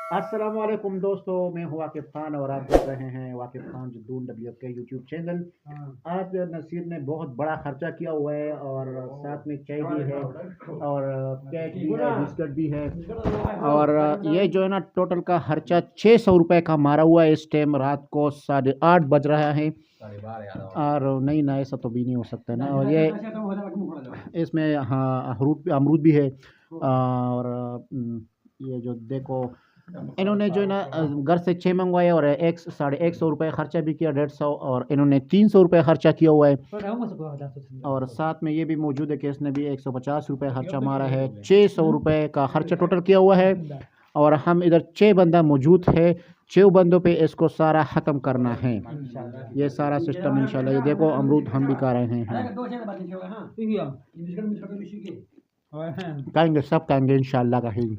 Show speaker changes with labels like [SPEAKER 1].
[SPEAKER 1] अस्सलाम वालेकुम दोस्तों, मैं हूँ वाकिफ खान और आप देख रहे हैं वाकिफ खान जद्दून WF के यूट्यूब चैनल। आज नसीर ने बहुत बड़ा खर्चा किया हुआ है और साथ में चाय भी है और केक भी है, बिस्किट भी है और ये जो है ना टोटल का खर्चा 600 रुपये का मारा हुआ है। इस टाइम रात को 8:30 बज रहा है और नहीं ना ऐसा तो भी नहीं हो सकता ना। और ये इसमें हाँ अमरूद भी है और ये जो देखो इन्होंने जो है ना घर से 6 मंगवाए और 150 रुपये खर्चा भी किया, 150 और इन्होंने 300 रुपये खर्चा किया हुआ है। और साथ में ये भी मौजूद है कि इसने भी 150 रुपये खर्चा मारा है। 600 रुपये का खर्चा टोटल किया हुआ है और हम इधर 6 बंदा मौजूद है। 6 बंदों पे इसको सारा ख़त्म करना है, ये सारा सिस्टम इंशाल्लाह। ये देखो अमरूद हम भी खा रहे हैं, खाएंगे सब खाएंगे इंशाल्लाह कहेंगे।